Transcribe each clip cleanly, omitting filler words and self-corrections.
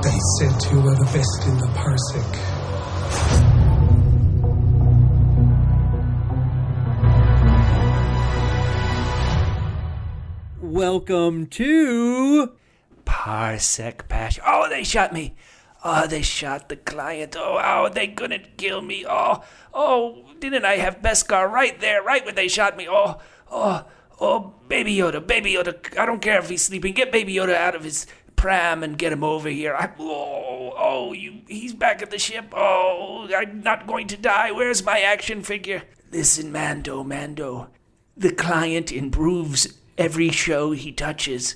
They said you were the best in the parsec. Welcome to Parsec Passion. Oh, they shot me. Oh, they shot the client. Oh, they couldn't kill me. Oh, didn't I have Beskar right there, right when they shot me? Oh, Baby Yoda. I don't care if he's sleeping. Get Baby Yoda out of his pram and get him over here. He's back at the ship. Oh, I'm not going to die. Where's my action figure? Listen, Mando. The client improves every show he touches.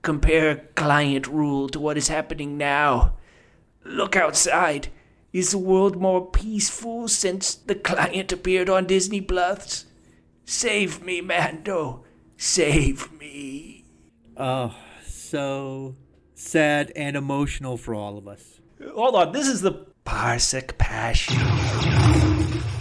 Compare client rule to what is happening now. Look outside. Is the world more peaceful since the client appeared on Disney Plus? Save me, Mando. Save me. Oh, so sad and emotional for all of us. Hold on, this is the Parsec Passion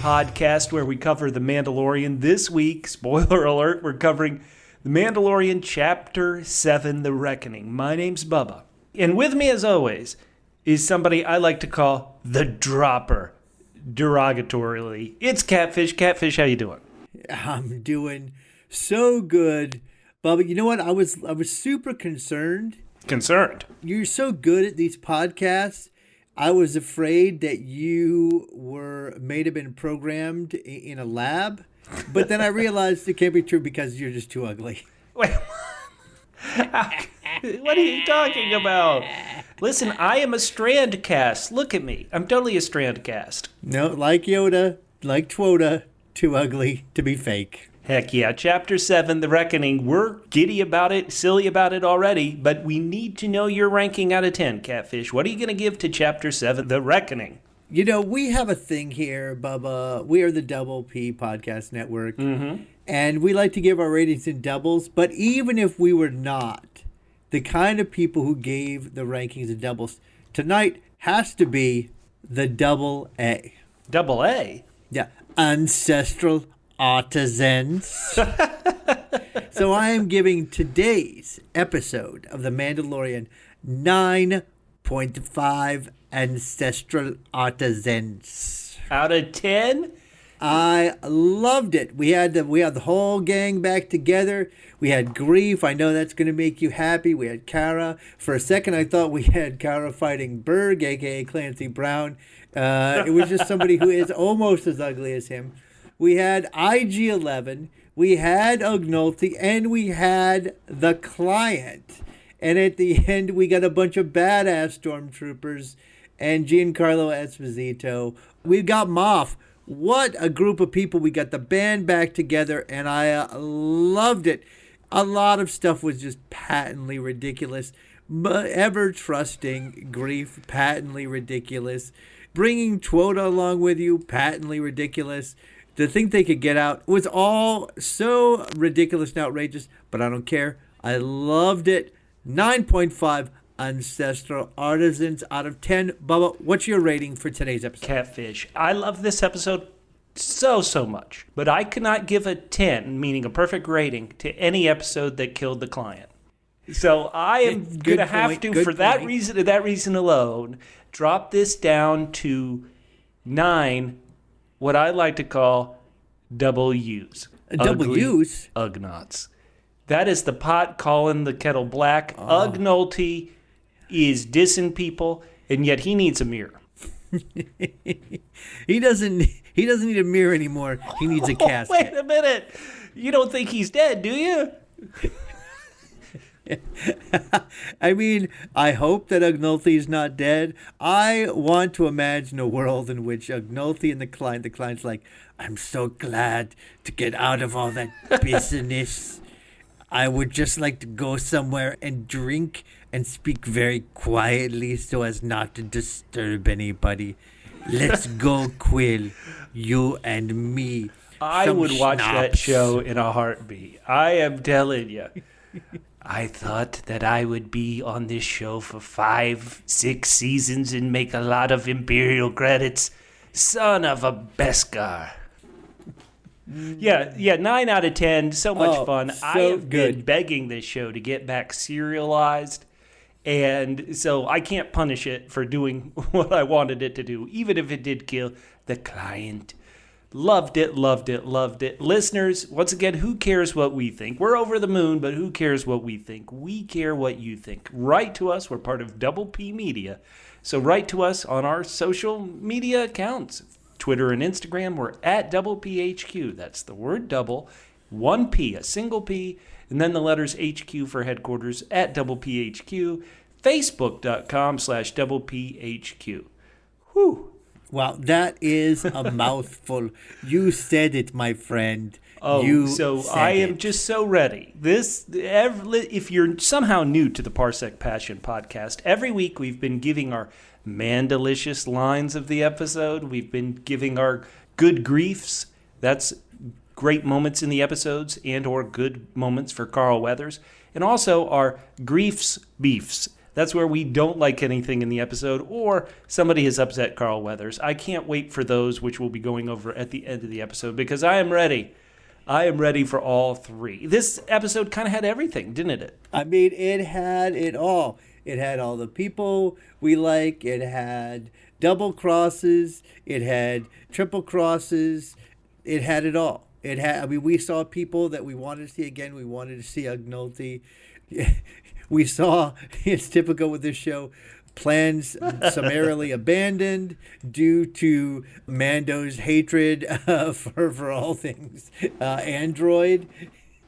podcast where we cover The Mandalorian. This week, spoiler alert, we're covering The Mandalorian Chapter 7, The Reckoning. My name's Bubba. And with me, as always, is somebody I like to call the Dropper, derogatorily. It's Catfish. Catfish, how you doing? I'm doing so good. Bubba, you know what? I was super concerned. Concerned? You're so good at these podcasts. I was afraid that you may have been programmed in a lab. But then I realized it can't be true because you're just too ugly. Wait, what are you talking about? Listen, I am a strand cast. Look at me. I'm totally a strand cast. No, like Yoda, like Twoda, too ugly to be fake. Heck yeah. Chapter 7, The Reckoning. We're giddy about it, silly about it already, but we need to know your ranking out of 10, Catfish. What are you going to give to Chapter 7, The Reckoning? You know, we have a thing here, Bubba. We are the Double P Podcast Network. Mm-hmm. And we like to give our ratings in doubles. But even if we were not the kind of people who gave the rankings in doubles, tonight has to be the Double A. Double A? Yeah. Ancestral Artisans. So I am giving today's episode of The Mandalorian 9.5 Ancestral Artisans. Out of 10? I loved it. We had the whole gang back together. We had Greef. I know that's going to make you happy. We had Cara. For a second, I thought we had Cara fighting Berg, a.k.a. Clancy Brown. It was just somebody who is almost as ugly as him. We had IG-11. We had Ugnulty. And we had the client. And at the end, we got a bunch of badass stormtroopers and Giancarlo Esposito. We got Moff. What a group of people. We got the band back together, and I loved it. A lot of stuff was just patently ridiculous. Ever trusting Greef, patently ridiculous. Bringing Twoda along with you, patently ridiculous. To think they could get out was all so ridiculous and outrageous, but I don't care. I loved it. 9.5 Ancestral Artisans out of 10. Bubba, what's your rating for today's episode? Catfish. I love this episode so much, but I cannot give a 10, meaning a perfect rating, to any episode that killed the client. So I am going to have to, for that reason alone, drop this down to 9, what I like to call double U's. Double U's? Ugnaughts. That is the pot calling the kettle black. Ugnulty is dissing people, and yet he needs a mirror. He doesn't need a mirror anymore. He needs a casket. Wait a minute. You don't think he's dead, do you? I mean, I hope that Ugnulty's not dead. I want to imagine a world in which Ugnulty and the client's like, I'm so glad to get out of all that business. I would just like to go somewhere and drink and speak very quietly so as not to disturb anybody. Let's go, Kuiily, you and me. I would watch that show in a heartbeat. I am telling you. I thought that I would be on this show for 5-6 seasons and make a lot of Imperial credits. Son of a Beskar. Yeah, 9 out of 10. So much fun. So I have been begging this show to get back serialized, And so I can't punish it for doing what I wanted it to do, even if it did kill the client. Loved it, loved it, loved it. Listeners, once again, who cares what we think? We're over the moon, but who cares what we think? We care what you think. Write to us. We're part of Double P Media. So write to us on our social media accounts. Twitter and Instagram, we're at Double PHQ. That's the word double, one P, a single P, and then the letters HQ for headquarters at Double PHQ. Facebook.com/Double PHQ. Whew. Wow, that is a mouthful. You said it, my friend. Oh, so I am just so ready. If you're somehow new to the Parsec Passion podcast, every week we've been giving our Mandalicious lines of the episode. We've been giving our good griefs. That's great moments in the episodes and or good moments for Carl Weathers. And also our griefs beefs. That's where we don't like anything in the episode or somebody has upset Carl Weathers. I can't wait for those, which we'll be going over at the end of the episode, because I am ready. I am ready for all three. This episode kind of had everything, didn't it? I mean, it had it all. It had all the people we like. It had double crosses. It had triple crosses. It had it all. It had. I mean, we saw people that we wanted to see again. We wanted to see Ugnulty. We saw, it's typical with this show, plans summarily abandoned due to Mando's hatred for all things Android.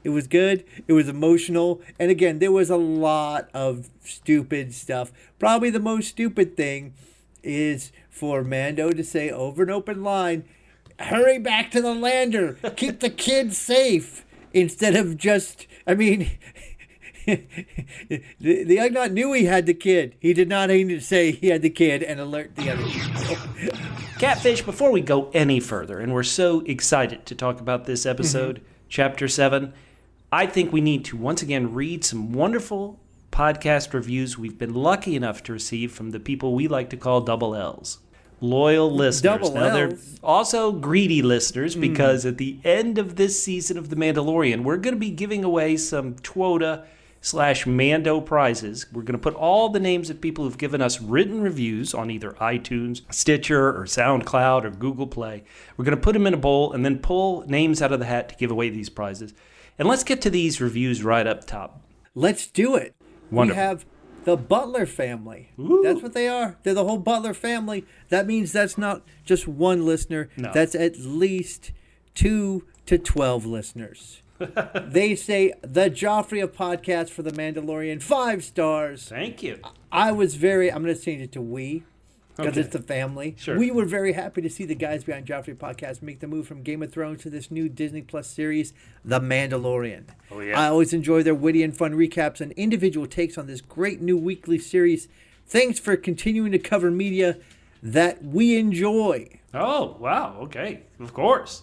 It was good. It was emotional. And again, there was a lot of stupid stuff. Probably the most stupid thing is for Mando to say over an open line, hurry back to the lander. Keep the kids safe. Instead of just, I mean... the Ugnaught knew he had the kid. He did not need to say he had the kid and alert the other people. Catfish, before we go any further, and we're so excited to talk about this episode, Chapter 7, I think we need to once again read some wonderful podcast reviews we've been lucky enough to receive from the people we like to call double L's. Loyal listeners. Double now, they're L's. also greedy listeners, because at the end of this season of The Mandalorian, we're going to be giving away some TWOTA/Mando prizes. We're going to put all the names of people who've given us written reviews on either iTunes, Stitcher, or SoundCloud, or Google Play. We're going to put them in a bowl and then pull names out of the hat to give away these prizes. And let's get to these reviews right up top. Let's do it. Wonderful. We have the Butler family. Ooh. That's what they are. They're the whole Butler family. That means that's not just one listener. No. That's at least 2 to 12 listeners. They say the Joffrey of podcast for The Mandalorian, 5 stars. Thank you. I'm going to change it to we, because Okay. it's the family. Sure. We were very happy to see the guys behind Joffrey podcast make the move from Game of Thrones to this new Disney Plus series, The Mandalorian. Oh, yeah. I always enjoy their witty and fun recaps and individual takes on this great new weekly series. Thanks for continuing to cover media that we enjoy. Oh, wow. Okay. Of course.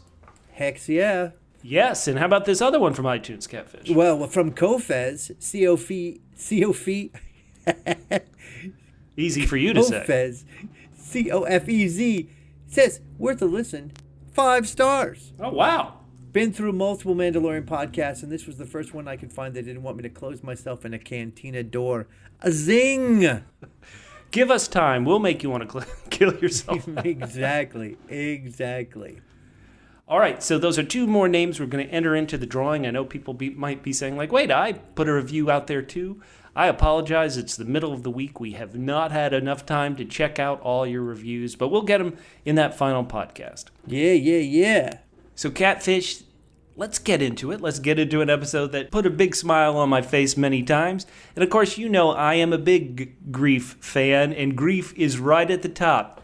Heck yeah. Yes, and how about this other one from iTunes, Catfish? Well, from Kofez, C-O-F-E, Easy for you to say. Kofez, C-O-F-E-Z, says, worth a listen, 5 stars. Oh, wow. Been through multiple Mandalorian podcasts, and this was the first one I could find that didn't want me to close myself in a cantina door. A zing! Give us time. We'll make you want to kill yourself. Exactly. All right, so those are 2 more names we're going to enter into the drawing. I know people might be saying, like, wait, I put a review out there too. I apologize. It's the middle of the week. We have not had enough time to check out all your reviews, but we'll get them in that final podcast. Yeah. So, Catfish, let's get into it. Let's get into an episode that put a big smile on my face many times. And, of course, you know I am a big Greef fan, and Greef is right at the top.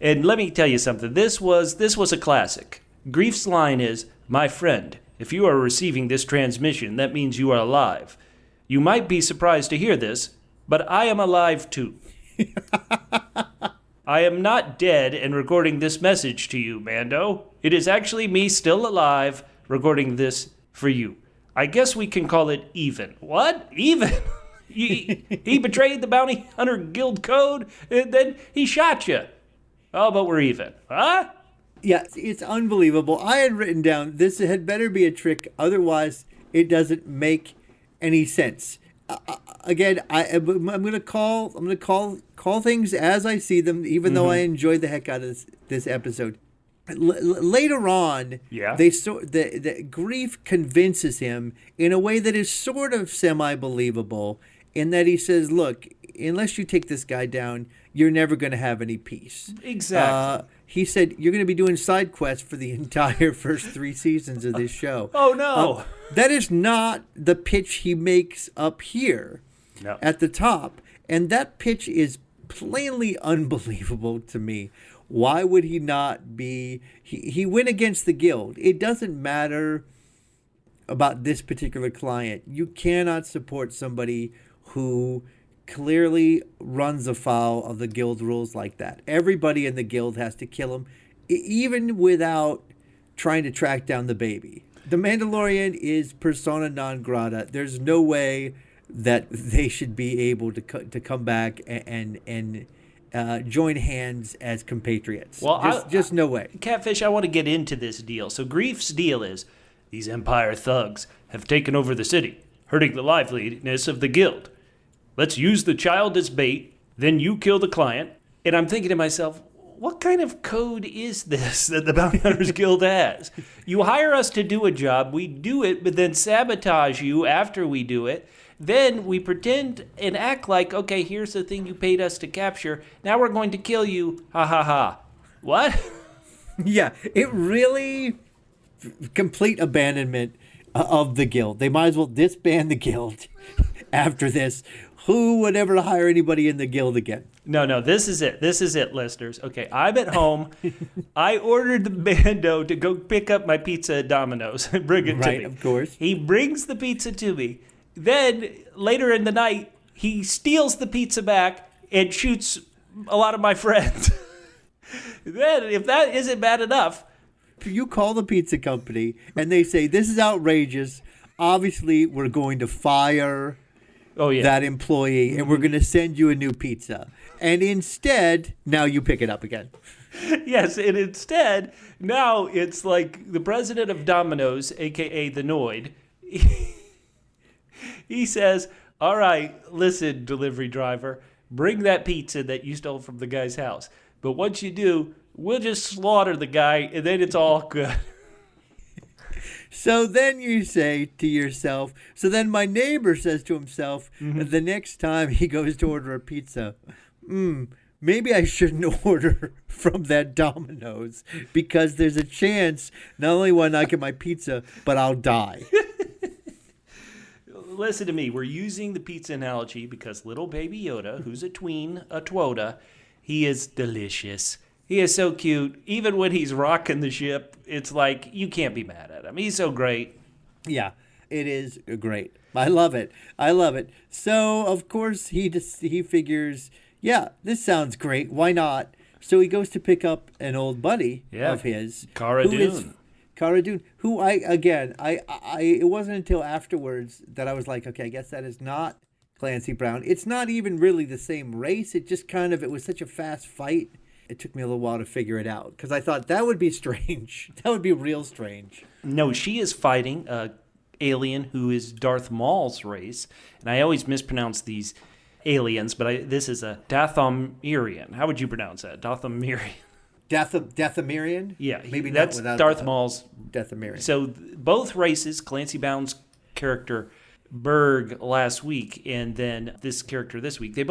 And let me tell you something. This was a classic. Greef's line is, "My friend, if you are receiving this transmission, that means you are alive. You might be surprised to hear this, but I am alive too. I am not dead and recording this message to you, Mando. It is actually me still alive recording this for you. I guess we can call it even." What? Even? He betrayed the Bounty Hunter Guild code, and then he shot you. Oh, but we're even. Huh? Yeah, it's unbelievable. I had written down, this had better be a trick, otherwise it doesn't make any sense. again, I'm gonna call things as I see them, even though I enjoyed the heck out of this episode. Later on, the Greef convinces him in a way that is sort of semi-believable, in that he says, "Look, unless you take this guy down, you're never going to have any peace." Exactly. He said, "You're going to be doing side quests for the entire first 3 seasons of this show." Oh no, that is not the pitch he makes up here at the top, and that pitch is plainly unbelievable to me. Why would he not be? He went against the guild. It doesn't matter about this particular client. You cannot support somebody who clearly runs afoul of the guild rules like that. Everybody in the guild has to kill him, even without trying to track down the baby. The Mandalorian is persona non grata. There's no way that they should be able to come back and join hands as compatriots. Well, just no way. Catfish, I want to get into this deal. So Greef's deal is, these Empire thugs have taken over the city, hurting the liveliness of the guild. Let's use the child as bait, then you kill the client. And I'm thinking to myself, what kind of code is this that the Bounty Hunters Guild has? You hire us to do a job, we do it, but then sabotage you after we do it. Then we pretend and act like, okay, here's the thing you paid us to capture. Now we're going to kill you. Ha ha ha. What? Yeah, it really complete abandonment of the guild. They might as well disband the guild after this. Who would ever hire anybody in the guild again? No, this is it. This is it, listeners. Okay, I'm at home. I ordered the Mando to go pick up my pizza at Domino's and bring it to me. Right, of course. He brings the pizza to me. Then, later in the night, he steals the pizza back and shoots a lot of my friends. Then, if that isn't bad enough... You call the pizza company, and they say, this is outrageous. Obviously, we're going to fire that employee, and we're going to send you a new pizza. And instead, now you pick it up again. Yes, and instead, now it's like the president of Domino's, a.k.a. the Noid... He says, all right, listen, delivery driver, bring that pizza that you stole from the guy's house. But once you do, we'll just slaughter the guy, and then it's all good. So then you say to yourself, so then my neighbor says to himself, the next time he goes to order a pizza, maybe I shouldn't order from that Domino's, because there's a chance not only will I not get my pizza, but I'll die. Listen to me. We're using the pizza analogy because little Baby Yoda, who's a tween, a twota, he is delicious. He is so cute. Even when he's rocking the ship, it's like you can't be mad at him. He's so great. Yeah, it is great. I love it. So, of course, he figures, yeah, this sounds great. Why not? So he goes to pick up an old buddy of his. Cara Dune. Cara Dune, who it wasn't until afterwards that I was like, okay, I guess that is not Clancy Brown. It's not even really the same race. It just it was such a fast fight. It took me a little while to figure it out because I thought that would be strange. That would be real strange. No, she is fighting a alien who is Darth Maul's race. And I always mispronounce these aliens, but this is a Dathomirian. How would you pronounce that? Dathomirian. Dathomirian? Yeah, maybe that's not without Darth Maul's. Dathomirian. So both races, Clancy Brown's character Berg last week, and then this character this week, they're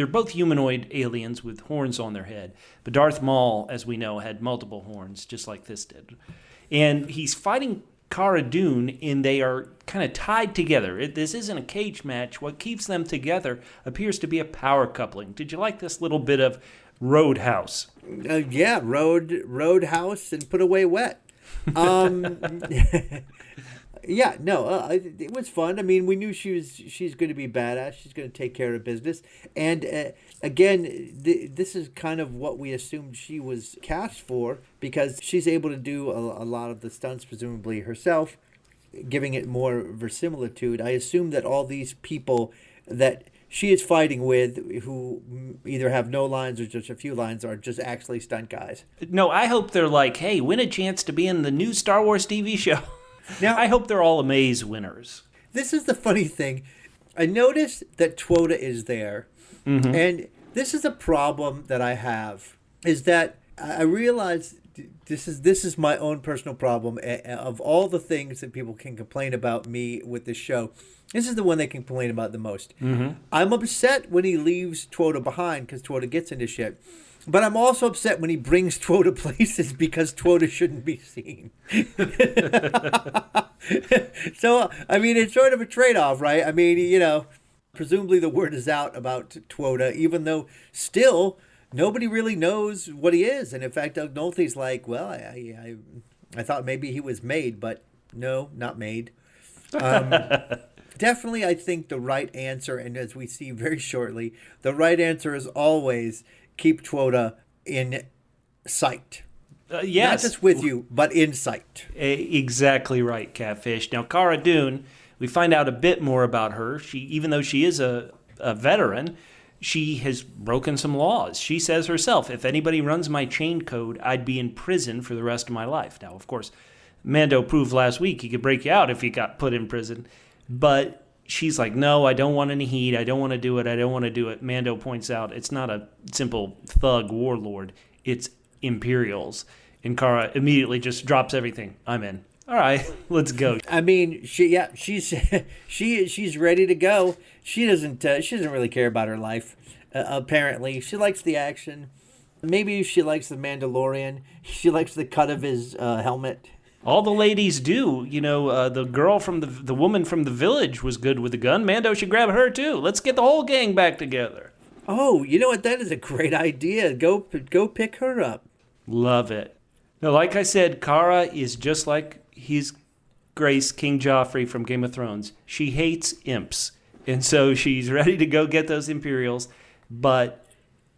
both humanoid aliens with horns on their head. But Darth Maul, as we know, had multiple horns, just like this did. And he's fighting Cara Dune, and they are kind of tied together. This isn't a cage match. What keeps them together appears to be a power coupling. Did you like this little bit of Roadhouse? Yeah, Roadhouse and put away wet. Yeah, no, it was fun. I mean, we knew she's going to be badass. She's going to take care of business. And again, this is kind of what we assumed she was cast for because she's able to do a lot of the stunts, presumably herself, giving it more verisimilitude. I assume that all these people that she is fighting with who either have no lines or just a few lines are just actually stunt guys. No, I hope they're like, hey, win a chance to be in the new Star Wars TV show. Now, I hope they're all Amaze winners. This is the funny thing. I noticed that Twota is there, and this is a problem that I have. Is that I realize this is my own personal problem. Of all the things that people can complain about me with this show, this is the one they can complain about the most. I'm upset when he leaves Twota behind because Twota gets into shit. But I'm also upset when he brings Twota places because Twota shouldn't be seen. So, I mean, it's sort of a trade-off, right? I mean, presumably the word is out about Twota, even though still nobody really knows what he is. And in fact, Doug Nolte's like, well, I thought maybe he was made, but no, not made. Definitely, I think the right answer, and as we see very shortly, the right answer is always keep Twota in sight. Yes. Not just with you, but in sight. Exactly right, Catfish. Now, Cara Dune, we find out a bit more about her. Even though she is a veteran, she has broken some laws. She says herself, if anybody runs my chain code, I'd be in prison for the rest of my life. Now, of course, Mando proved last week he could break you out if you got put in prison. But she's like, no, I don't want any heat. I don't want to do it. I don't want to do it. Mando points out it's not a simple thug warlord. It's Imperials. And Cara immediately just drops everything. I'm in. All right, let's go. I mean, she's ready to go. She doesn't really care about her life. Apparently, she likes the action. Maybe she likes the Mandalorian. She likes the cut of his helmet. All the ladies do. The girl from the woman from the village was good with a gun. Mando should grab her too. Let's get the whole gang back together. Oh, you know what? That is a great idea. Go pick her up. Love it. Now, like I said, Cara is just like his Grace, King Joffrey from Game of Thrones. She hates imps. And so she's ready to go get those Imperials. But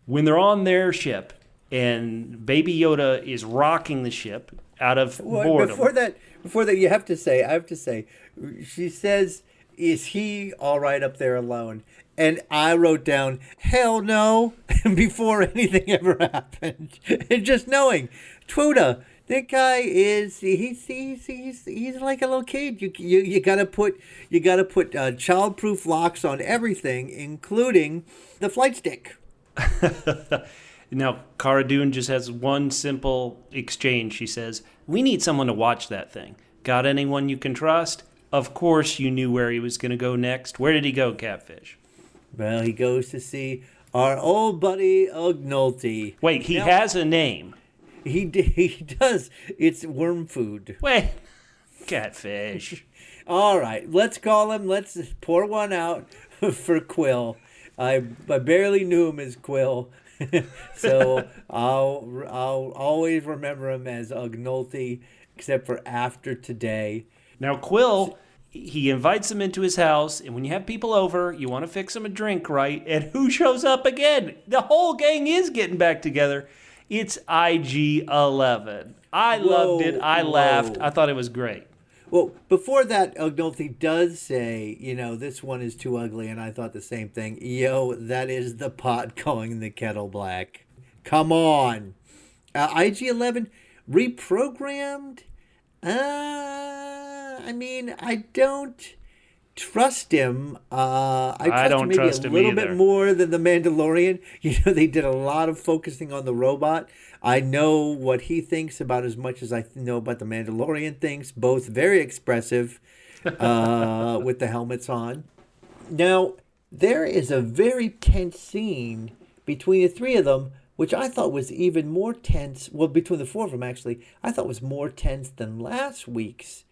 when they're on their ship and Baby Yoda is rocking the ship out of boredom. Before that, I have to say, she says, is he all right up there alone? And I wrote down, hell no, before anything ever happened. And just knowing, Twota, that guy is he's like a little kid. You gotta put childproof locks on everything, including the flight stick. Now, Cara Dune just has one simple exchange. She says, we need someone to watch that thing. Got anyone you can trust? Of course you knew where he was going to go next. Where did he go, Catfish? Well, he goes to see our old buddy Ognolte. Wait, he has a name. He does. It's worm food. Wait, Catfish. All right, let's call him. Let's pour one out for Quill. I barely knew him as Quill. So I'll always remember him as Ognolte, except for after today. Now, Quill, he invites them into his house, and when you have people over, you want to fix them a drink, right? And who shows up again? The whole gang is getting back together. It's IG-11. I loved it. I laughed. I thought it was great. Well, before that, Ognolte does say, this one is too ugly, and I thought the same thing. Yo, that is the pot calling the kettle black. Come on. IG-11 reprogrammed? I don't trust him. I trust him maybe a little bit more than the Mandalorian. They did a lot of focusing on the robot. I know what he thinks about as much as I know about the Mandalorian things. Both very expressive with the helmets on. Now, there is a very tense scene between the three of them, which I thought was even more tense. Well, between the four of them, actually, I thought was more tense than last week's.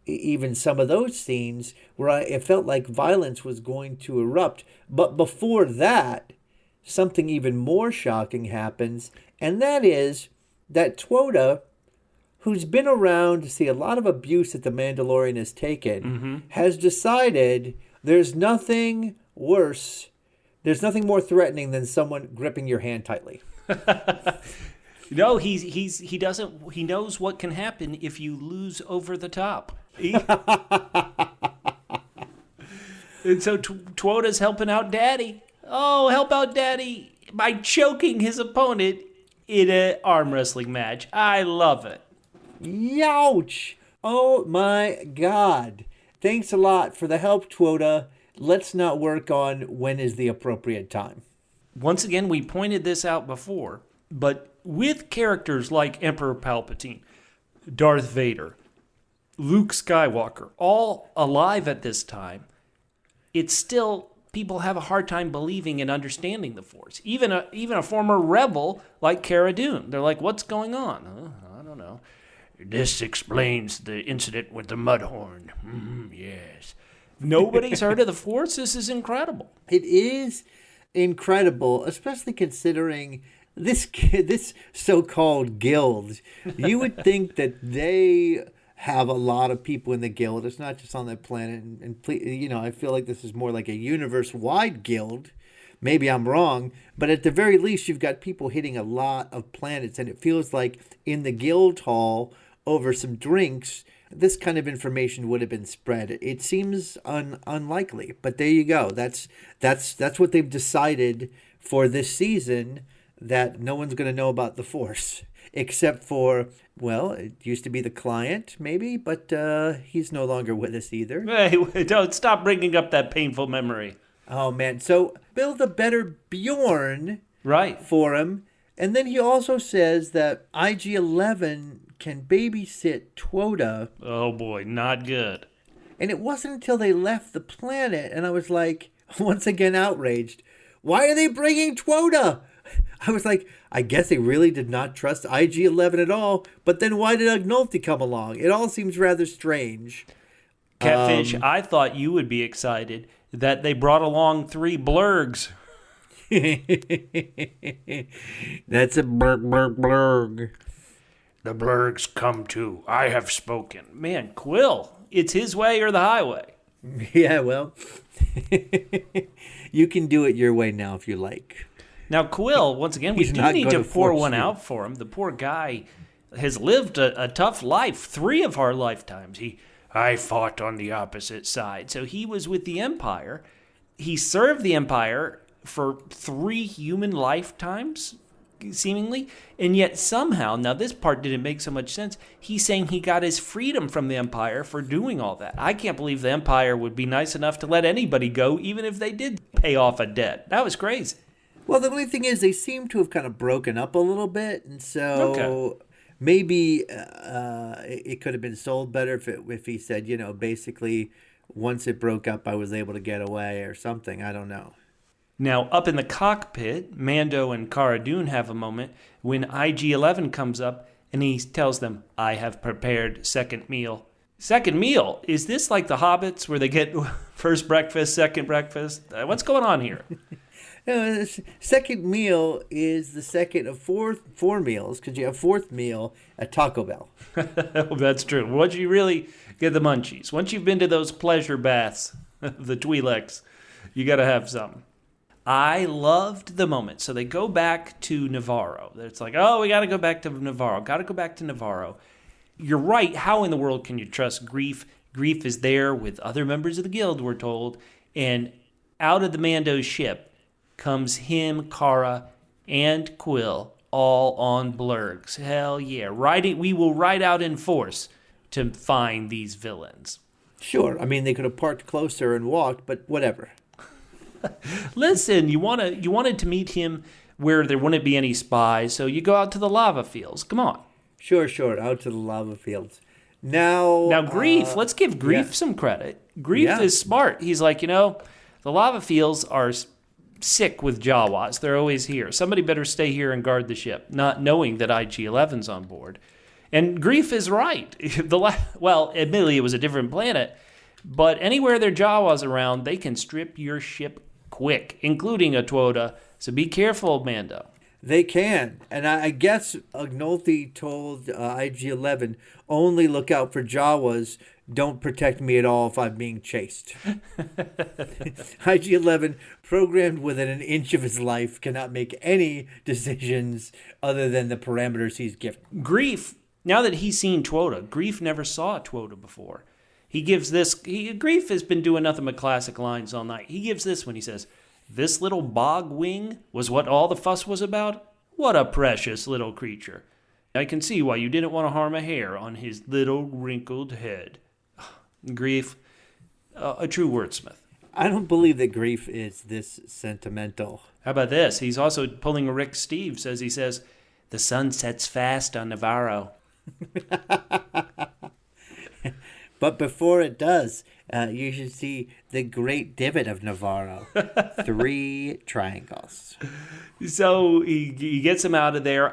Even some of those scenes where it felt like violence was going to erupt. But before that, something even more shocking happens, and that is that Twota, who's been around to see a lot of abuse that the Mandalorian has taken, has decided there's nothing worse, there's nothing more threatening than someone gripping your hand tightly. No, he doesn't. He knows what can happen if you lose over the top. And so Twota's helping out Daddy. Oh, help out Daddy by choking his opponent in an arm wrestling match. I love it. Youch! Oh my God! Thanks a lot for the help, Twota. let's not work on when is the appropriate time. Once again, we pointed this out before, but with characters like Emperor Palpatine, Darth Vader, Luke Skywalker, all alive at this time, it's still people have a hard time believing and understanding the Force. Even a former rebel like Cara Dune, they're like, "What's going on?" I don't know. This explains the incident with the Mudhorn. Yes. Nobody's heard of the Force. This is incredible. It is incredible, especially considering this so-called guild. You would think that they have a lot of people in the guild. It's not just on that planet. And I feel like this is more like a universe-wide guild. Maybe I'm wrong, but at the very least, you've got people hitting a lot of planets, and it feels like in the guild hall over some drinks, this kind of information would have been spread. It seems unlikely, but there you go. That's what they've decided for this season, that no one's going to know about the Force, except for, well, it used to be the client, maybe, but he's no longer with us either. Hey, don't stop bringing up that painful memory. Oh, man. So build a better Bjorn Right. for him. And then he also says that IG-11 can babysit Twoda. Oh, boy, not good. And it wasn't until they left the planet, and I was like, once again outraged, why are they bringing Twoda? I was like, I guess they really did not trust IG-11 at all, but then why did Ugnulty come along? It all seems rather strange. Catfish, I thought you would be excited that they brought along 3 blurgs. That's a blurg. The blurgs come too. I have spoken. Man, Quill, it's his way or the highway. Yeah, well, you can do it your way now if you like. Now, Quill, once again, we do need to pour one out for him. The poor guy has lived a tough life, 3 of our lifetimes. I fought on the opposite side. So he was with the Empire. He served the Empire for 3 human lifetimes, seemingly. And yet somehow, now this part didn't make so much sense, he's saying he got his freedom from the Empire for doing all that. I can't believe the Empire would be nice enough to let anybody go, even if they did pay off a debt. That was crazy. Well, the only thing is they seem to have kind of broken up a little bit. And so maybe it could have been sold better if he said, basically once it broke up, I was able to get away or something. I don't know. Now, up in the cockpit, Mando and Cara Dune have a moment when IG-11 comes up and he tells them, I have prepared second meal. Second meal? Is this like the Hobbits where they get first breakfast, second breakfast? What's going on here? No, second meal is the second of four meals, because you have fourth meal at Taco Bell. That's true. Once you really get the munchies, once you've been to those pleasure baths, the Twi'leks, you got to have some. I loved the moment. So they go back to Navarro. It's like, oh, we got to go back to Navarro. Got to go back to Navarro. You're right. How in the world can you trust Greef? Greef is there with other members of the guild, we're told. And out of the Mando ship comes him, Cara, and Quill, all on blurgs. Hell yeah. We will ride out in force to find these villains. Sure. I mean, they could have parked closer and walked, but whatever. Listen, you wanted to meet him where there wouldn't be any spies, so you go out to the lava fields. Come on. Sure. Out to the lava fields. Now Greef, let's give Greef some credit. Greef is smart. He's like, the lava fields are sick with Jawas. They're always here. Somebody better stay here and guard the ship, not knowing that IG-11's on board. And Greef is right. Well, admittedly, it was a different planet, but anywhere there are Jawas around, they can strip your ship quick, including a Twoda. So be careful, Mando. They can. And I guess Ugnulty told IG-11, only look out for Jawas. Don't protect me at all if I'm being chased. IG-11, programmed within an inch of his life, cannot make any decisions other than the parameters he's given. Greef, now that he's seen Twoda, Greef never saw a Twoda before. He gives this, Greef has been doing nothing but classic lines all night. He gives this when he says, this little bog wing was what all the fuss was about? What a precious little creature. I can see why you didn't want to harm a hair on his little wrinkled head. Greef, a true wordsmith. I don't believe that Greef is this sentimental. How about this? He's also pulling a Rick Steves as he says, "The sun sets fast on Navarro." But before it does, you should see the great divot of Navarro. 3 triangles. So he gets him out of there.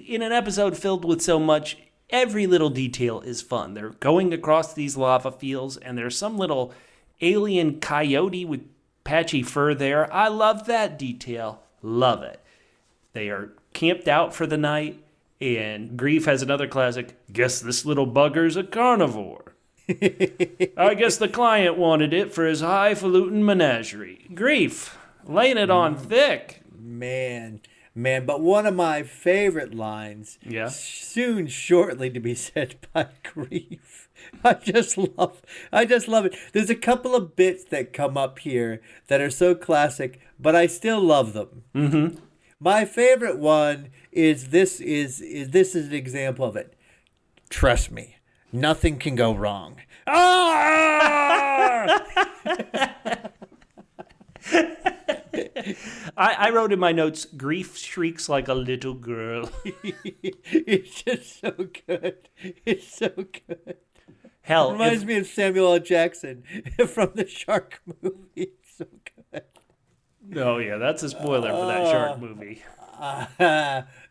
In an episode filled with so much, every little detail is fun. They're going across these lava fields, and there's some little alien coyote with patchy fur there. I love that detail. Love it. They are camped out for the night, and Greef has another classic, "Guess this little bugger's a carnivore." I guess the client wanted it for his highfalutin menagerie. Greef, laying it on thick. Man, but one of my favorite lines, soon shortly to be said by Greef. I just love it. There's a couple of bits that come up here that are so classic, but I still love them. Mm-hmm. My favorite one is this is an example of it. Trust me, nothing can go wrong. Ah! I wrote in my notes, Greef shrieks like a little girl. It's just so good. It's so good. Hell, it reminds me of Samuel L. Jackson from the Shark movie. It's so good. Oh, yeah, that's a spoiler for that Shark movie.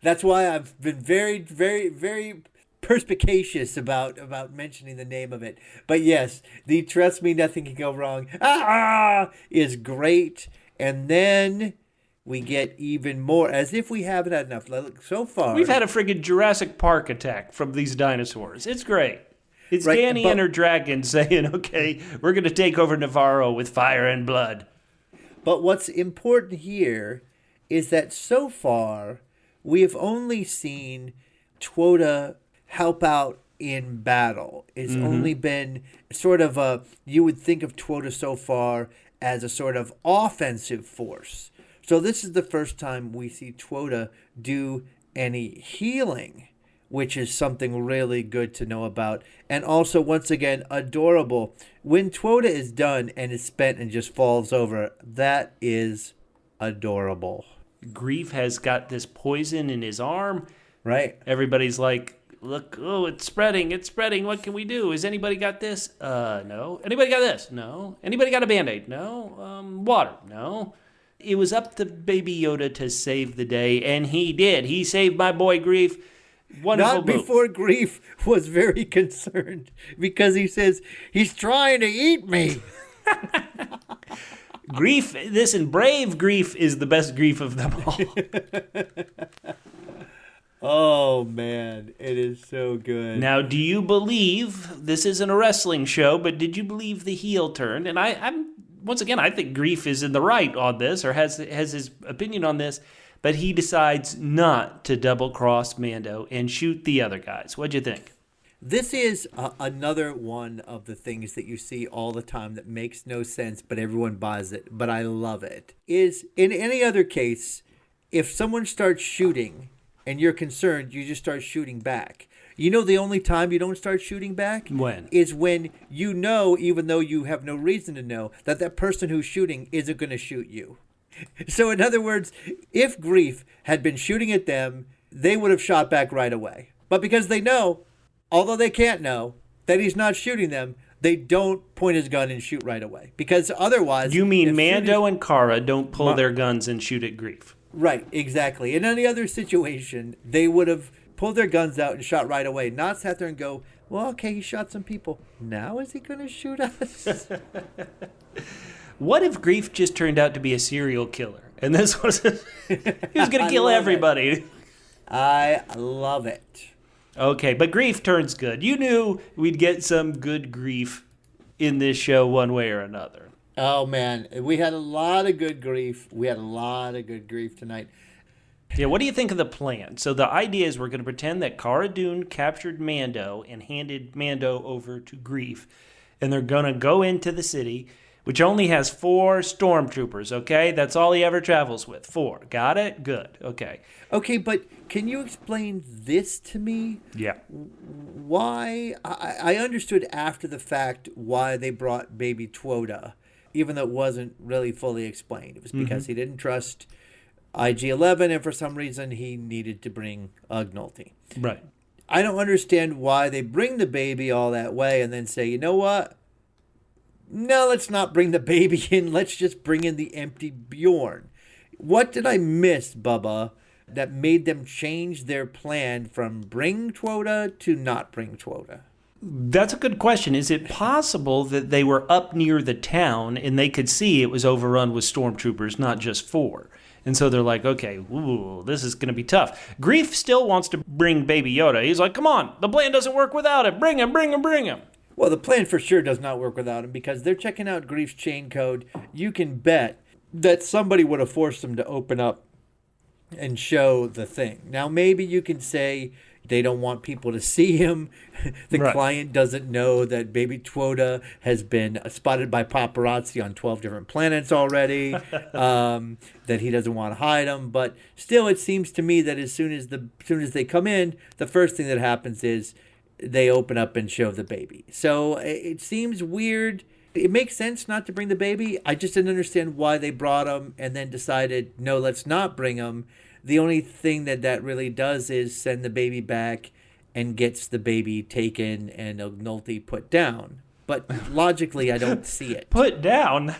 That's why I've been very, very, very perspicacious about mentioning the name of it. But yes, the "Trust Me, Nothing Can Go Wrong" is great. And then we get even more, as if we haven't had enough. So far, we've had a friggin' Jurassic Park attack from these dinosaurs. It's great. It's right, Danny and her dragon saying, okay, we're going to take over Navarro with fire and blood. But what's important here is that so far, we have only seen Twota help out in battle. It's only been sort of you would think of Twota so far as a sort of offensive force. So this is the first time we see Twota do any healing, which is something really good to know about. And also, once again, adorable. When Twota is done and is spent and just falls over, that is adorable. Greef has got this poison in his arm. Right. Everybody's like, look, oh, it's spreading. What can we do? Has anybody got this? No. Anybody got this? No. Anybody got a Band-Aid? No. Water? No. It was up to Baby Yoda to save the day, and he did. He saved my boy Greef. Wonderful Not before Greef was very concerned, because he says, he's trying to eat me. Greef, listen, brave Greef is the best Greef of them all. Oh, man, it is so good. Now, do you believe, this isn't a wrestling show, but did you believe the heel turn? And I'm once again, I think Greef is in the right on this, or has his opinion on this, but he decides not to double-cross Mando and shoot the other guys. What'd you think? This is another one of the things that you see all the time that makes no sense, but everyone buys it, but I love it. Is, in any other case, if someone starts shooting and you're concerned, you just start shooting back. You know the only time you don't start shooting back? When? Is when you know, even though you have no reason to know, that person who's shooting isn't going to shoot you. So in other words, if Greef had been shooting at them, they would have shot back right away. But because they know, although they can't know, that he's not shooting them, they don't point his gun and shoot right away. Because otherwise... You mean Mando and Cara don't pull their guns and shoot at Greef? Right, exactly. In any other situation, they would have pulled their guns out and shot right away. Not sat there and go, well, okay, he shot some people. Now is he going to shoot us? What if Greef just turned out to be a serial killer? And this was... he was going to kill everybody. I love it. Okay, but Greef turns good. You knew we'd get some good Greef in this show one way or another. Oh, man. We had a lot of good Greef. We had a lot of good Greef tonight. Yeah, what do you think of the plan? So the idea is we're going to pretend that Cara Dune captured Mando and handed Mando over to Greef. And they're going to go into the city, which only has 4 stormtroopers, okay? That's all he ever travels with. 4. Got it? Good. Okay. Okay, but can you explain this to me? Yeah. Why? I understood after the fact why they brought Baby Twota. even though it wasn't really fully explained. It was because he didn't trust IG-11, and for some reason he needed to bring Ugnulty. Right. I don't understand why they bring the baby all that way and then say, you know what? No, let's not bring the baby in. Let's just bring in the empty Bjorn. What did I miss, Bubba, that made them change their plan from bring Twota to not bring Twota? That's a good question. Is it possible that they were up near the town and they could see it was overrun with stormtroopers, not just 4? And so they're like, okay, ooh, this is going to be tough. Greef still wants to bring Baby Yoda. He's like, come on, the plan doesn't work without it. Bring him, bring him, bring him. Well, the plan for sure does not work without him because they're checking out Greef's chain code. You can bet that somebody would have forced them to open up and show the thing. Now, maybe you can say they don't want people to see him. The client doesn't know that Baby Twota has been spotted by paparazzi on 12 different planets already, that he doesn't want to hide him. But still, it seems to me that as soon as they come in, the first thing that happens is they open up and show the baby. So it seems weird. It makes sense not to bring the baby. I just didn't understand why they brought him and then decided, no, let's not bring him. The only thing that really does is send the baby back and gets the baby taken and Ugnulty put down. But logically, I don't see it. Put down?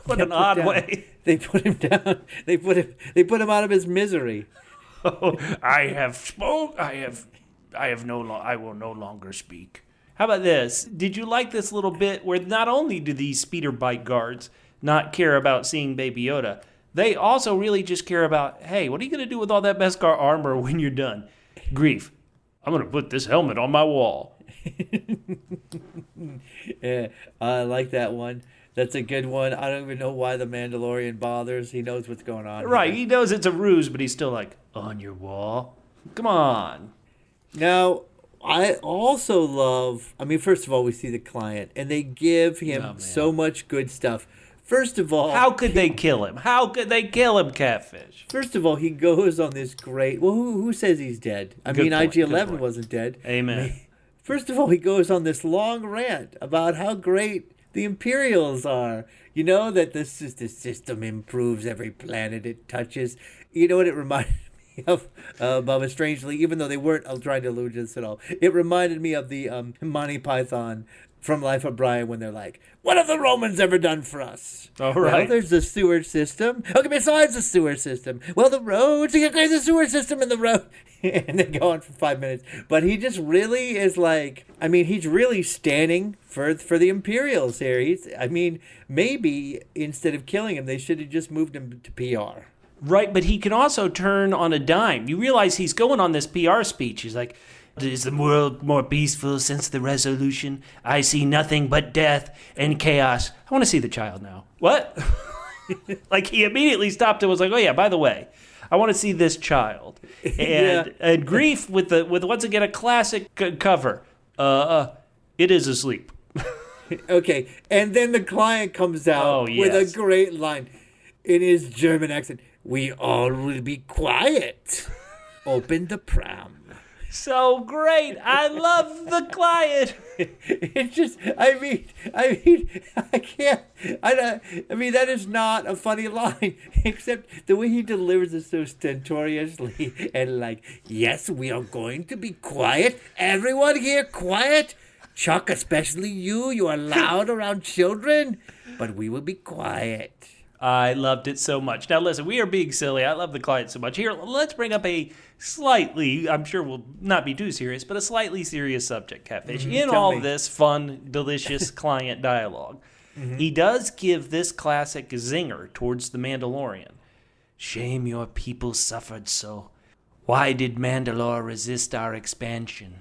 What an odd way. They put him down. They put him out of his misery. Oh, I have spoke. I will no longer speak. How about this? Did you like this little bit where not only do these speeder bike guards not care about seeing Baby Yoda, they also really just care about, hey, what are you going to do with all that Beskar armor when you're done? Greef, I'm going to put this helmet on my wall. Yeah, I like that one. That's a good one. I don't even know why the Mandalorian bothers. He knows what's going on. Right, here. he knows it's a ruse, but he's still like, on your wall? Come on. Now, I also love, first of all, we see the client, and they give him so much good stuff. First of all... How could they kill him? How could they kill him, Catfish? First of all, he goes on this great... Well, who says he's dead? IG-11 wasn't dead. Amen. First of all, he goes on this long rant about how great the Imperials are. You know, that the system improves every planet it touches. You know what it reminded me of, Bubba, strangely, even though they weren't trying to allude to this at all. It reminded me of the Monty Python from Life of Brian when they're like, what have the Romans ever done for us? All right. Well, there's the sewer system. Okay, besides the sewer system. Well, the roads, you got the sewer system and the road. And they go on for 5 minutes. But he just really is like, he's really standing for the Imperials here. Maybe instead of killing him, they should have just moved him to PR. Right, but he can also turn on a dime. You realize he's going on this PR speech. He's like, is the world more peaceful since the resolution? I see nothing but death and chaos. I want to see the child now. What? Like, he immediately stopped and was like, oh, yeah, by the way, I want to see this child. And Greef with once again, a classic cover. It is asleep. Okay, and then the client comes out with a great line in his German accent. We all will be quiet. Open the pram. So great. I love the client. It's just, I can't, that is not a funny line, except the way he delivers it so stentoriously and like, yes, we are going to be quiet. Everyone here quiet. Chuck, especially you are loud around children, but we will be quiet. I loved it so much. Now, listen, we are being silly. I love the client so much. Here, let's bring up a slightly, I'm sure will not be too serious, but a slightly serious subject, Catfish. In all this fun, delicious client dialogue, he does give this classic zinger towards the Mandalorian. Shame your people suffered so. Why did Mandalore resist our expansion?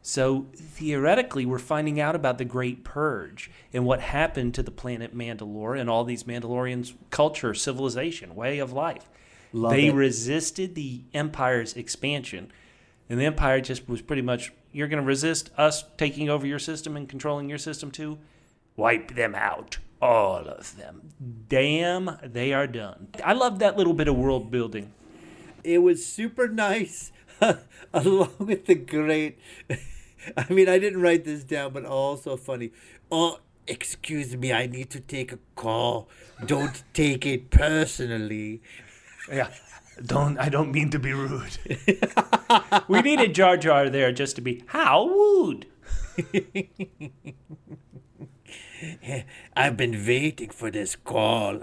So, theoretically, we're finding out about the Great Purge and what happened to the planet Mandalore and all these Mandalorians' culture, civilization, way of life. They resisted the Empire's expansion, and the Empire just was pretty much, you're going to resist us taking over your system and controlling your system too? Wipe them out. All of them. Damn, they are done. I love that little bit of world building. It was super nice, along with the great... I didn't write this down, but also funny. Excuse me, I need to take a call. Don't take it personally. Yeah. I don't mean to be rude. We needed Jar Jar there just to be, how rude. I've been waiting for this call.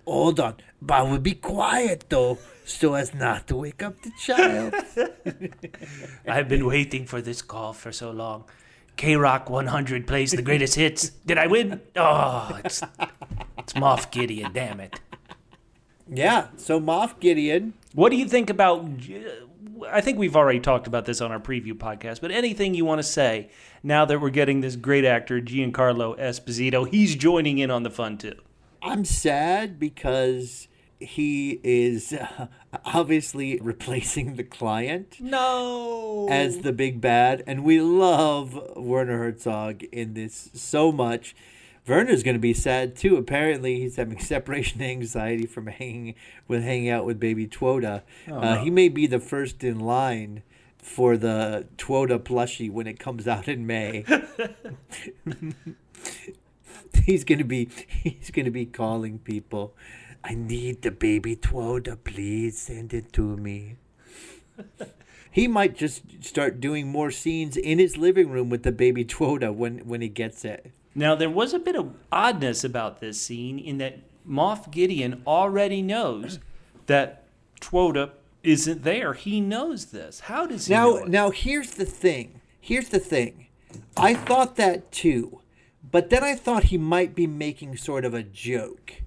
Hold on, but I will be quiet though, so as not to wake up the child. I've been waiting for this call for so long. K-Rock 100 plays the greatest hits. Did I win? Oh, it's Moff Gideon, damn it. Yeah, so Moff Gideon. What do you think about... I think we've already talked about this on our preview podcast, but anything you want to say now that we're getting this great actor, Giancarlo Esposito, he's joining in on the fun too. I'm sad because he is obviously replacing the client. No! As the big bad, and we love Werner Herzog in this so much. Werner's going to be sad too. Apparently, he's having separation anxiety from hanging out with baby Twoda. No. He may be the first in line for the Twoda plushie when it comes out in May. He's going to be calling people. I need the baby Twoda. Please send it to me. He might just start doing more scenes in his living room with the baby Twoda when he gets it. Now, there was a bit of oddness about this scene in that Moff Gideon already knows that Twoda isn't there. He knows this. How does he know it? Now, here's the thing. I thought that too, but then I thought he might be making sort of a joke.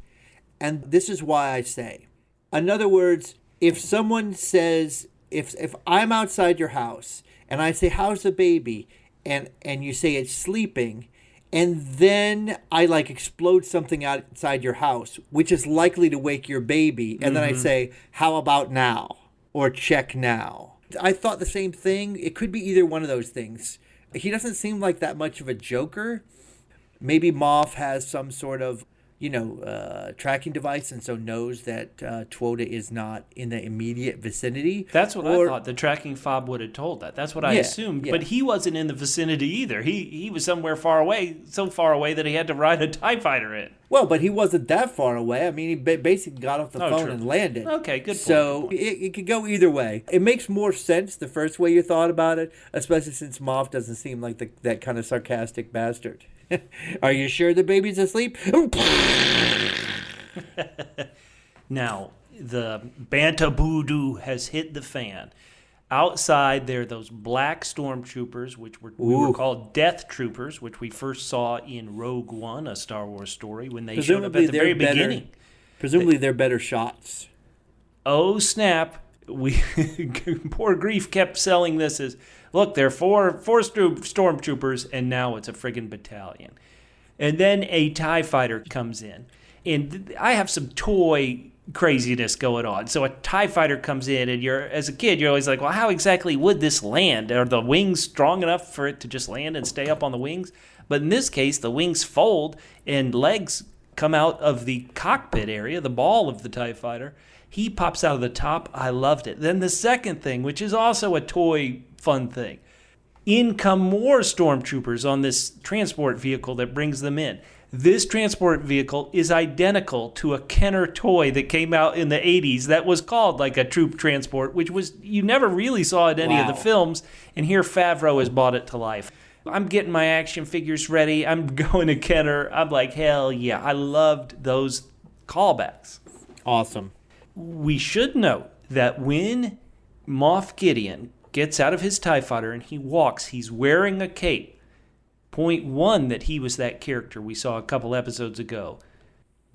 And this is why I say, in other words, if someone says, if I'm outside your house and I say, how's the baby? And you say it's sleeping, and then I explode something outside your house, which is likely to wake your baby. And then I say, how about now? Or check now. I thought the same thing. It could be either one of those things. He doesn't seem like that much of a joker. Maybe Moff has some sort of, tracking device and so knows that Twoda is not in the immediate vicinity. That's what I thought. The tracking fob would have told that. That's what I assumed. Yeah. But he wasn't in the vicinity either. He was somewhere far away, so far away that he had to ride a TIE fighter in. Well, but he wasn't that far away. I mean, he basically got off the phone true. and landed. Okay, good point. So it could go either way. It makes more sense the first way you thought about it, especially since Moff doesn't seem like that kind of sarcastic bastard. Are you sure the baby's asleep? Now, the Banta Voodoo has hit the fan. Outside, there are those black stormtroopers, which we were called Death Troopers, which we first saw in Rogue One, a Star Wars story, when they showed up at the very beginning. Presumably, they're better shots. Oh, snap. Poor Greef kept selling this as, look, there are four stormtroopers, and now it's a friggin' battalion. And then a TIE fighter comes in. And I have some toy craziness going on. So a TIE fighter comes in, and as a kid, you're always like, well, how exactly would this land? Are the wings strong enough for it to just land and stay up on the wings? But in this case, the wings fold, and legs come out of the cockpit area, the ball of the TIE fighter. He pops out of the top. I loved it. Then the second thing, which is also a toy fun thing. In come more stormtroopers on this transport vehicle that brings them in. This transport vehicle is identical to a Kenner toy that came out in the 80s that was called like a troop transport, which was you never really saw in any of the films. And here Favreau has brought it to life. I'm getting my action figures ready. I'm going to Kenner. I'm like, hell yeah. I loved those callbacks. Awesome. We should note that when Moff Gideon gets out of his TIE fighter and he walks, he's wearing a cape. Point one, that he was that character we saw a couple episodes ago.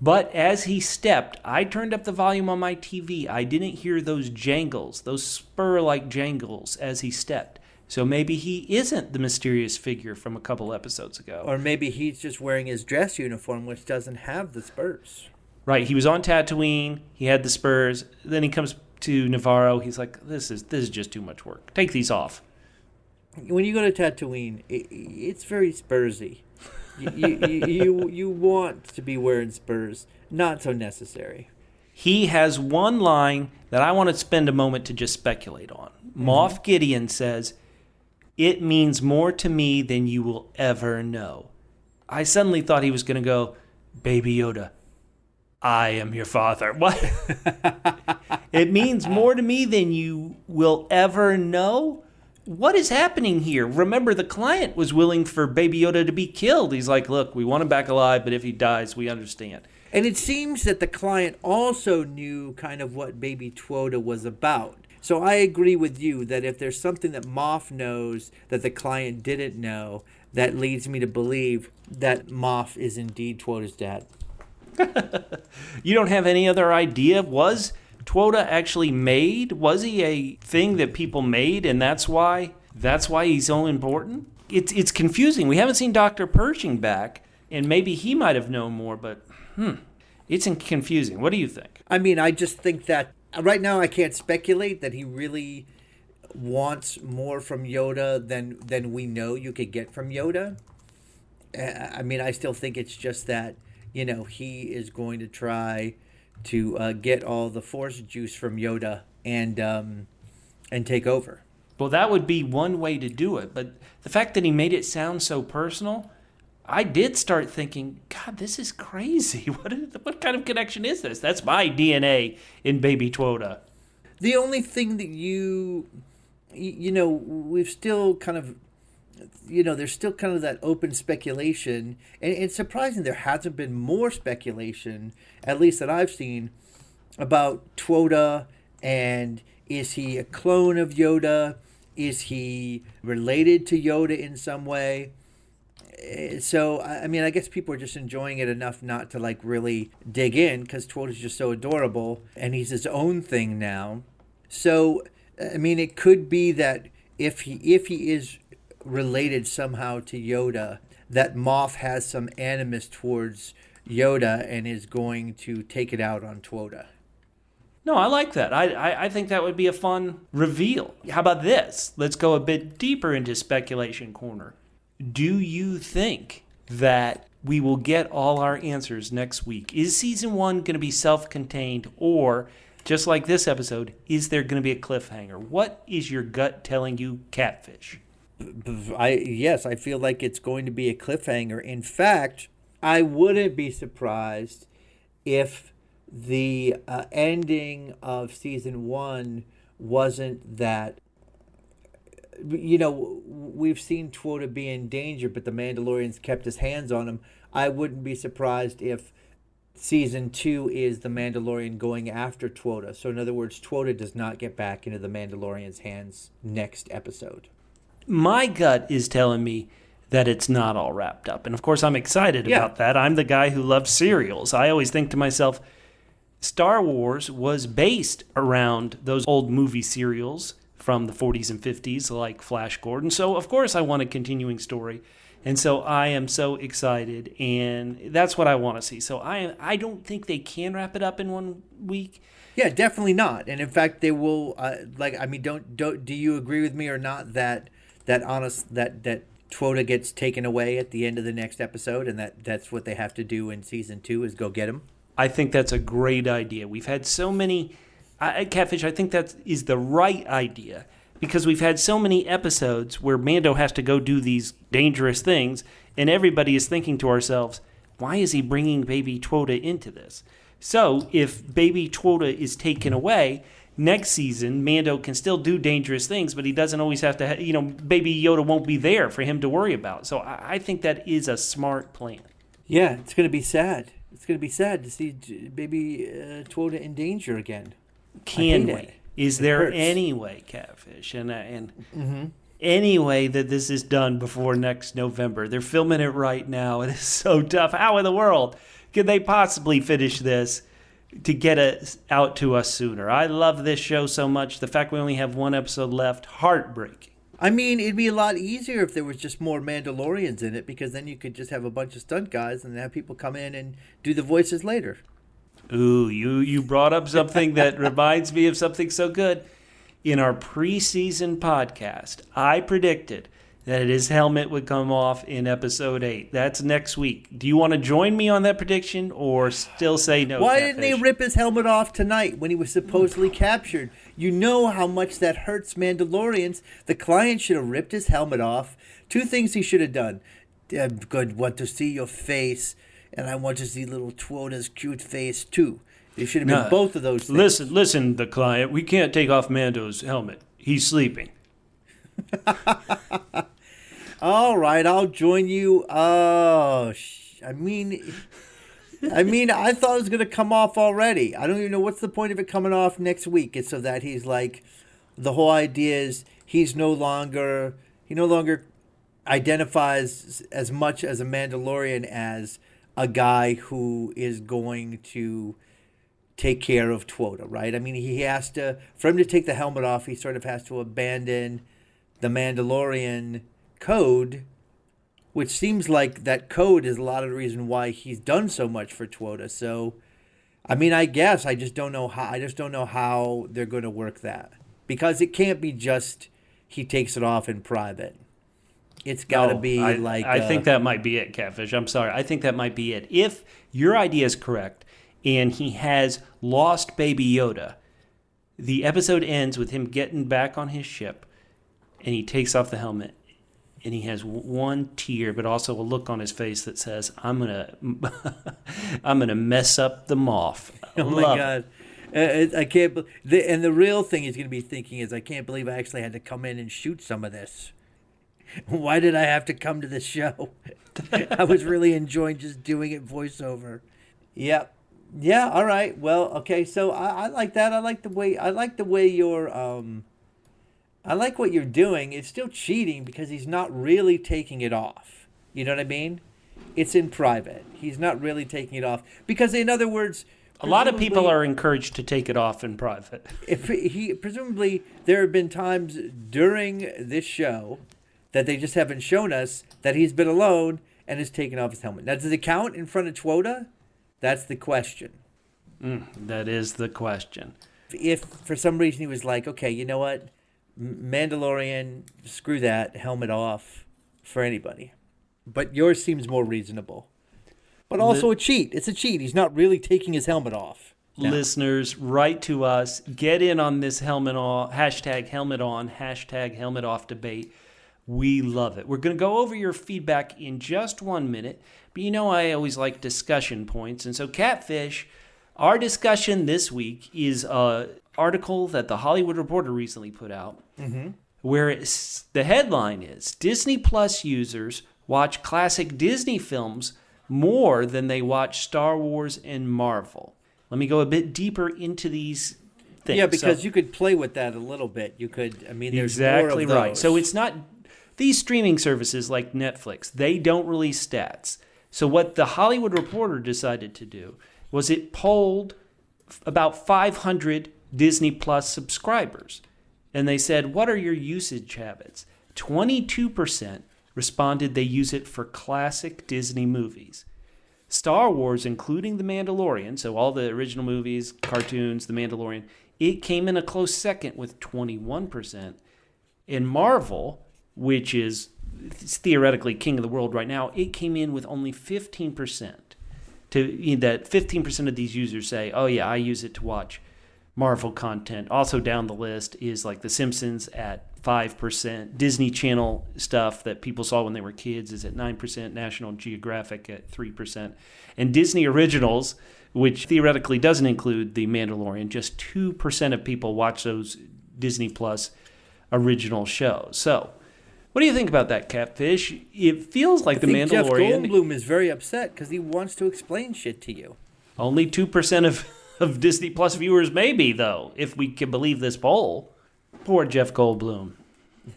But as he stepped, I turned up the volume on my TV. I didn't hear those jangles, those spur-like jangles as he stepped. So maybe he isn't the mysterious figure from a couple episodes ago. Or maybe he's just wearing his dress uniform, which doesn't have the spurs. Right, he was on Tatooine, he had the spurs, then he comes to Navarro, he's like, this is just too much work. Take these off. When you go to Tatooine, it's very spursy. You want to be wearing spurs. Not so necessary. He has one line that I want to spend a moment to just speculate on. Moff Gideon says, it means more to me than you will ever know. I suddenly thought he was going to go, Baby Yoda, I am your father. What? It means more to me than you will ever know. What is happening here? Remember, the client was willing for Baby Yoda to be killed. He's like, look, we want him back alive, but if he dies, we understand. And it seems that the client also knew kind of what Baby Yoda was about. So I agree with you that if there's something that Moff knows that the client didn't know, that leads me to believe that Moff is indeed Twoda's dad. You don't have any other idea? Was Twoda actually made? Was he a thing that people made, and that's why he's so important? It's confusing. We haven't seen Dr. Pershing back, and maybe he might have known more, but it's confusing. What do you think? I mean, I just think that right now I can't speculate that he really wants more from Yoda than we know you could get from Yoda. I mean, I still think it's just that, he is going to try to get all the Force juice from Yoda and take over. Well, that would be one way to do it, but the fact that he made it sound so personal, I did start thinking, God, this is crazy. What kind of connection is this? That's my DNA in Baby Yoda. The only thing that we've still kind of, there's still kind of that open speculation. And it's surprising there hasn't been more speculation, at least that I've seen, about Yoda. And is he a clone of Yoda? Is he related to Yoda in some way? So, I mean, I guess people are just enjoying it enough not to, really dig in, because Yoda's just so adorable, and he's his own thing now. So, I mean, it could be that if he is related somehow to Yoda, that Moff has some animus towards Yoda and is going to take it out on Yoda. No, I like that. I think that would be a fun reveal. How about this? Let's go a bit deeper into speculation corner. Do you think that we will get all our answers next week? Is season 1 going to be self-contained, or, just like this episode, is there going to be a cliffhanger? What is your gut telling you, Catfish? Yes, I feel like it's going to be a cliffhanger. In fact, I wouldn't be surprised if the ending of season 1 wasn't that. We've seen Yoda be in danger, but the Mandalorians kept his hands on him. I wouldn't be surprised if season 2 is the Mandalorian going after Yoda. So in other words, Yoda does not get back into the Mandalorian's hands next episode. My gut is telling me that it's not all wrapped up. And of course, I'm excited about that. I'm the guy who loves serials. I always think to myself, Star Wars was based around those old movie serials from the 40s and 50s, like Flash Gordon. So, of course, I want a continuing story. And so I am so excited, and that's what I want to see. So I don't think they can wrap it up in 1 week. Yeah, definitely not. And in fact, they will. Do you agree with me or not that Yoda gets taken away at the end of the next episode, and that's what they have to do in season 2 is go get him? I think that's a great idea. We've had so many. Catfish, I think that is the right idea, because we've had so many episodes where Mando has to go do these dangerous things, and everybody is thinking to ourselves, why is he bringing Baby Yoda into this? So if Baby Yoda is taken away, next season Mando can still do dangerous things, but he doesn't always have to, Baby Yoda won't be there for him to worry about. So I think that is a smart plan. Yeah, it's going to be sad. It's going to be sad to see Baby Yoda in danger again. Can we? Is there any way, Catfish, and any way that this is done before next November? They're filming it right now. It is so tough. How in the world could they possibly finish this to get it out to us sooner? I love this show so much. The fact we only have 1 episode left, heartbreaking. I mean, it'd be a lot easier if there was just more Mandalorians in it, because then you could just have a bunch of stunt guys and have people come in and do the voices later. Ooh, you brought up something that reminds me of something so good. In our preseason podcast, I predicted that his helmet would come off in episode 8. That's next week. Do you want to join me on that prediction, or still say no? Why Catfish? didn't they rip his helmet off tonight when he was supposedly captured? You know how much that hurts Mandalorians. The client should have ripped his helmet off. 2 things he should have done. Good. Want to see your face, and I want to see little Twoda's cute face too. They should have been both of those things. Listen, the client. We can't take off Mando's helmet. He's sleeping. All right, I'll join you. I mean, I thought it was going to come off already. I don't even know what's the point of it coming off next week. It's so that he's like, the whole idea is he no longer identifies as much as a Mandalorian as a guy who is going to take care of Twoda, right? I mean, he has to, for him to take the helmet off, he sort of has to abandon the Mandalorian code, which seems like that code is a lot of the reason why he's done so much for Twoda. So, I mean, I guess I just don't know how they're going to work that, because it can't be just he takes it off in private. It's got to be I think that might be it, Catfish. I'm sorry. I think that might be it. If your idea is correct and he has lost Baby Yoda, the episode ends with him getting back on his ship and he takes off the helmet and he has one tear but also a look on his face that says, I'm gonna mess up the Moff. Oh my God. I can't and the real thing he's going to be thinking is, I can't believe I actually had to come in and shoot some of this. Why did I have to come to this show? I was really enjoying just doing it voiceover. Yep. Yeah. All right. Well, okay. So I like that. I like the way you're, I like what you're doing. It's still cheating because he's not really taking it off. You know what I mean? It's in private. He's not really taking it off because, in other words, a lot of people are encouraged to take it off in private. Presumably, there have been times during this show that they just haven't shown us that he's been alone and has taken off his helmet. Now, does it count in front of Twoda? That's the question. That is the question. If for some reason he was like, okay, you know what? Mandalorian, screw that, helmet off for anybody. But yours seems more reasonable. But also a cheat. It's a cheat. He's not really taking his helmet off. No. Listeners, write to us. Get in on this helmet on, hashtag helmet on, hashtag helmet off debate. We love it. We're going to go over your feedback in just 1 minute. But you know I always like discussion points. And so, Catfish, our discussion this week is an article that The Hollywood Reporter recently put out, where the headline is, Disney Plus users watch classic Disney films more than they watch Star Wars and Marvel. Let me go a bit deeper into these things. Yeah, because you could play with that a little bit. You could, I mean, there's exactly more of those. Right. So it's not, these streaming services like Netflix, they don't release stats. So what the Hollywood Reporter decided to do was it polled about 500 Disney Plus subscribers. And they said, what are your usage habits? 22% responded they use it for classic Disney movies. Star Wars, including The Mandalorian, so all the original movies, cartoons, The Mandalorian, it came in a close second with 21%. And Marvel, which is theoretically king of the world right now, it came in with only 15%. That 15% of these users say, oh yeah, I use it to watch Marvel content. Also down the list is like The Simpsons at 5%. Disney Channel stuff that people saw when they were kids is at 9%. National Geographic at 3%. And Disney Originals, which theoretically doesn't include The Mandalorian, just 2% of people watch those Disney Plus original shows. So, what do you think about that, Catfish? It feels like The Mandalorian... Jeff Goldblum is very upset because he wants to explain shit to you. Only 2% of Disney Plus viewers maybe, though, if we can believe this poll. Poor Jeff Goldblum.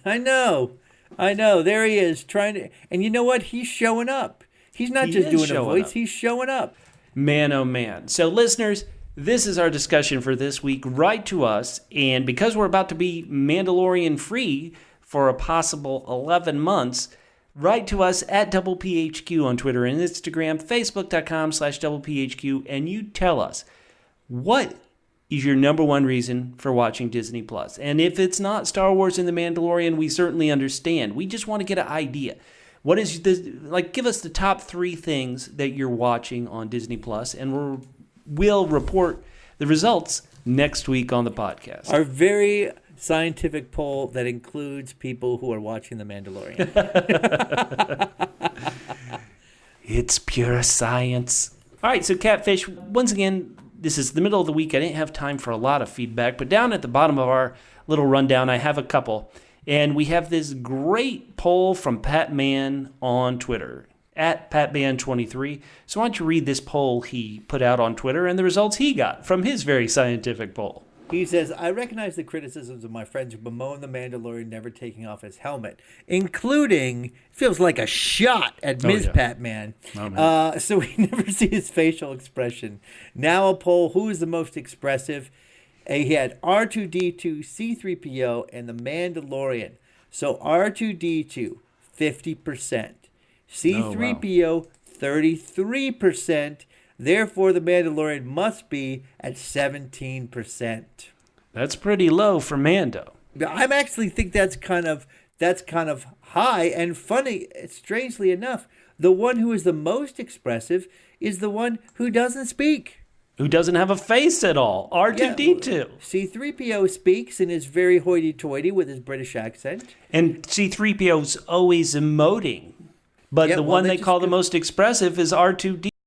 I know. There he is trying to... And you know what? He's showing up. He's not just doing a voice. He's showing up. Man, oh man. So, listeners, this is our discussion for this week. Write to us. And because we're about to be Mandalorian free for a possible 11 months, write to us at PHQ on Twitter and Instagram, Facebook.com/PHQ, and you tell us, what is your number one reason for watching Disney Plus? And if it's not Star Wars and The Mandalorian, we certainly understand. We just want to get an idea. What is this? Like, give us the top 3 things that you're watching on Disney Plus, and we'll report the results next week on the podcast. Our very scientific poll that includes people who are watching The Mandalorian. It's pure science. All right, so Catfish, once again, this is the middle of the week. I didn't have time for a lot of feedback, but down at the bottom of our little rundown, I have a couple. And we have this great poll from Pat Mann on Twitter, at PatMann23. So why don't you read this poll he put out on Twitter and the results he got from his very scientific poll. He says, I recognize the criticisms of my friends who bemoan the Mandalorian never taking off his helmet, including, feels like a shot at Ms. yeah. Pat Man. So we never see his facial expression. Now a poll, who is the most expressive? He had R2-D2, C-3PO, and the Mandalorian. So R2-D2, 50%. C-3PO, 33%. Therefore, the Mandalorian must be at 17%. That's pretty low for Mando. I actually think that's kind of high and funny. Strangely enough, the one who is the most expressive is the one who doesn't speak. Who doesn't have a face at all. R2-D2. C-3PO speaks and is very hoity-toity with his British accent. And C-3PO's always emoting. But the one they call the most expressive is R2-D2.